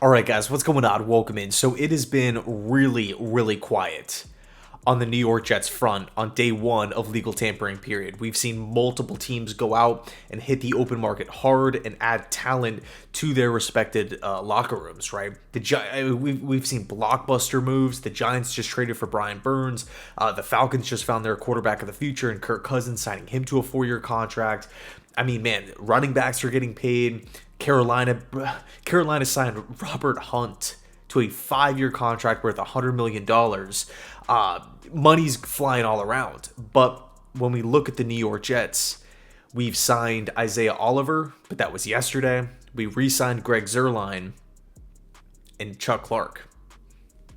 All right, guys, what's going on? Welcome in. So it has been really quiet on the New York Jets front on day one of legal tampering period. We've seen multiple teams go out and hit the open market hard and add talent to their respected locker rooms, right? We've seen blockbuster moves. The Giants just traded for Brian Burns. The Falcons just found their quarterback of the future in Kirk Cousins, signing him to a 4-year contract. I mean, man, running backs are getting paid. Carolina signed Robert Hunt to a 5-year contract worth $100 million. Money's flying all around. But when we look at the New York Jets, we've signed Isaiah Oliver, but that was yesterday. We re-signed Greg Zuerlein and Chuck Clark.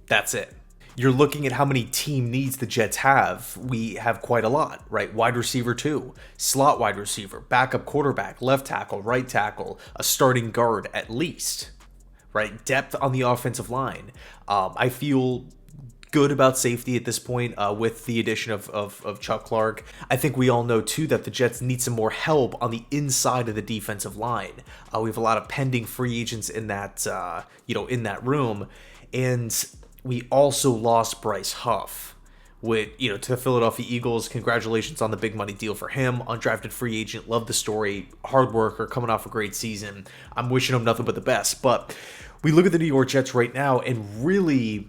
That's it. You're looking at how many team needs the Jets have. We have quite a lot, right? Wide receiver 2, slot wide receiver, backup quarterback, left tackle, right tackle, a starting guard at least, right? Depth on the offensive line. I feel good about safety at this point with the addition of Chuck Clark. I think we all know too that the Jets need some more help on the inside of the defensive line. We have a lot of pending free agents in that in that room, and we also lost Bryce Huff to the Philadelphia Eagles. Congratulations on the big money deal for him. Undrafted free agent. Love the story. Hard worker, coming off a great season. I'm wishing him nothing but the best. But we look at the New York Jets right now and really,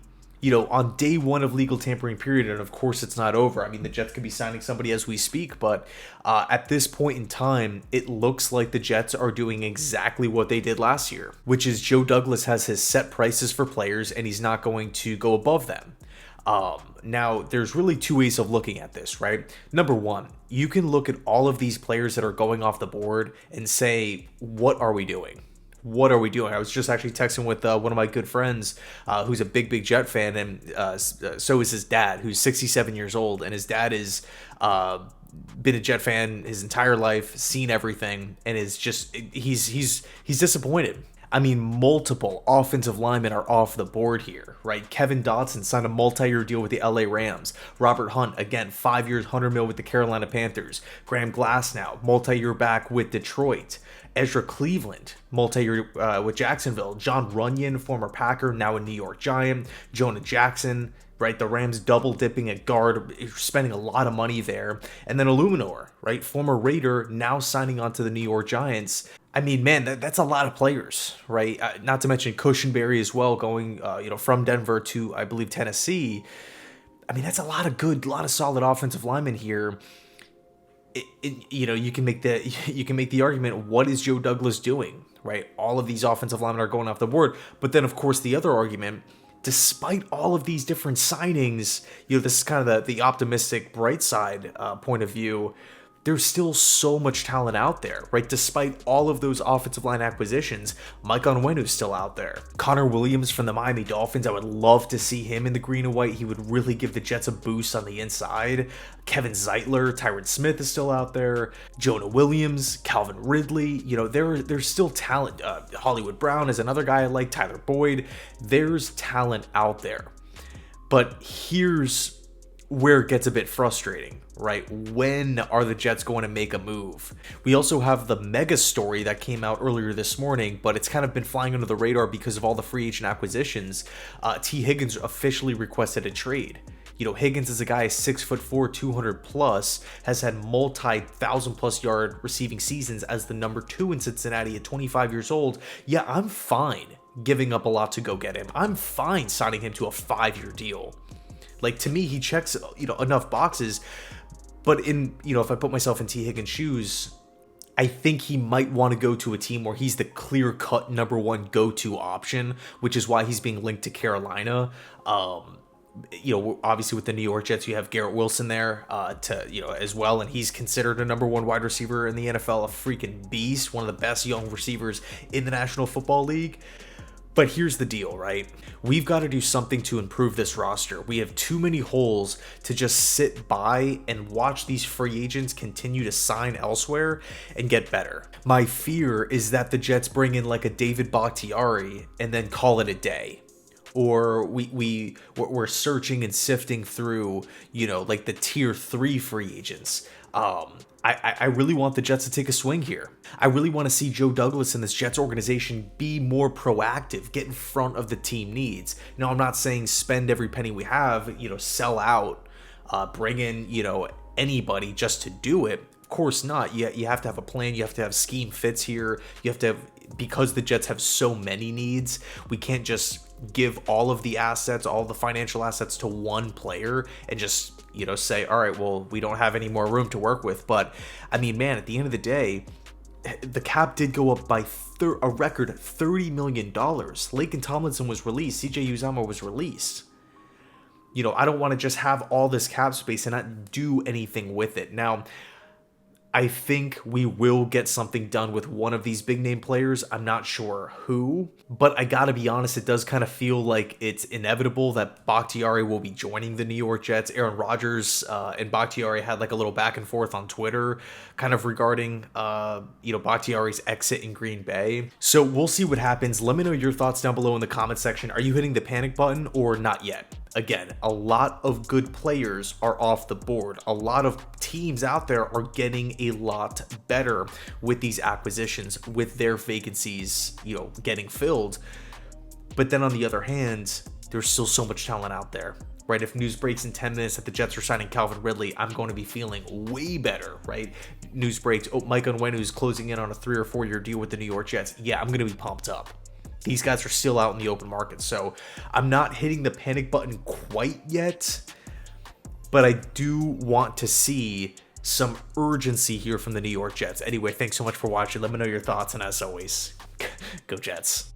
on day one of legal tampering period, and of course it's not over. I mean, the Jets could be signing somebody as we speak, but at this point in time, it looks like the Jets are doing exactly what they did last year, which is Joe Douglas has his set prices for players, and he's not going to go above them. Now, there's really two ways of looking at this, right? Number one, you can look at all of these players that are going off the board and say, what are we doing? What are we doing? I was just actually texting with one of my good friends who's a big Jet fan, and so is his dad, who's 67 years old, and his dad is been a Jet fan his entire life, seen everything, and is just he's disappointed. I mean, multiple offensive linemen are off the board here, right? Kevin Dotson signed a multi-year deal with the LA Rams. Robert Hunt, again, 5 years, $100 million with the Carolina Panthers. Graham Glasnow, multi-year back with Detroit. Ezra Cleveland, multi-year with Jacksonville. John Runyon, former Packer, now a New York Giant. Jonah Jackson, right? The Rams double dipping at guard, spending a lot of money there. And then Illuminor, right? Former Raider, now signing on to the New York Giants. I mean, man, that's a lot of players, right? Not to mention Cushenberry as well, going from Denver to, I believe, Tennessee. I mean, that's a lot of solid offensive linemen here. You can make the argument, what is Joe Douglas doing, right? All of these offensive linemen are going off the board, but then of course the other argument, despite all of these different signings, this is kind of the optimistic bright side point of view. There's still so much talent out there, right? Despite all of those offensive line acquisitions, Mike Onwenu's still out there. Connor Williams from the Miami Dolphins, I would love to see him in the green and white. He would really give the Jets a boost on the inside. Kevin Zeitler, Tyron Smith is still out there. Jonah Williams, Calvin Ridley, there's still talent. Hollywood Brown is another guy I like, Tyler Boyd. There's talent out there. But here's where it gets a bit frustrating, right? When are the Jets going to make a move? We also have the mega story that came out earlier this morning, but it's kind of been flying under the radar because of all the free agent acquisitions. T. Higgins officially requested a trade. Higgins is a guy 6'4", 200 plus, has had multi-1,000+ yard receiving seasons as the number 2 in Cincinnati at 25 years old. Yeah, I'm fine giving up a lot to go get him. I'm fine signing him to a 5-year deal. Like, to me, he checks, enough boxes, but if I put myself in T. Higgins' shoes, I think he might want to go to a team where he's the clear-cut number 1 go-to option, which is why he's being linked to Carolina. Obviously with the New York Jets, you have Garrett Wilson there, as well, and he's considered a number 1 wide receiver in the NFL, a freaking beast, one of the best young receivers in the National Football League. But here's the deal, right? We've got to do something to improve this roster. We have too many holes to just sit by and watch these free agents continue to sign elsewhere and get better. My fear is that the Jets bring in like a David Bakhtiari and then call it a day. Or we're searching and sifting through, like the tier 3 free agents. I really want the Jets to take a swing here. I really want to see Joe Douglas and this Jets organization be more proactive, get in front of the team needs. Now, I'm not saying spend every penny we have, sell out, bring in, anybody just to do it. Of course not. You have to have a plan. You have to have scheme fits here. You have to have, because the Jets have so many needs, we can't just give all of the assets, all the financial assets to one player and just, say, all right, well, we don't have any more room to work with. But I mean, man, at the end of the day, the cap did go up by a record $30 million. Laken Tomlinson was released. CJ Uzomah was released. I don't want to just have all this cap space and not do anything with it. Now, I think we will get something done with one of these big name players. I'm not sure who, but I gotta be honest, it does kind of feel like it's inevitable that Bakhtiari will be joining the New York Jets. Aaron Rodgers and Bakhtiari had like a little back and forth on Twitter kind of regarding, Bakhtiari's exit in Green Bay. So we'll see what happens. Let me know your thoughts down below in the comment section. Are you hitting the panic button or not yet? Again, a lot of good players are off the board. A lot of teams out there are getting a lot better with these acquisitions, with their vacancies, getting filled. But then on the other hand, there's still so much talent out there, right? If news breaks in 10 minutes that the Jets are signing Calvin Ridley, I'm going to be feeling way better, right? News breaks, Mike Onwenu is closing in on a 3 or 4 year deal with the New York Jets. Yeah, I'm going to be pumped up. These guys are still out in the open market, so I'm not hitting the panic button quite yet, but I do want to see some urgency here from the New York Jets. Anyway, thanks so much for watching. Let me know your thoughts, and as always, go Jets.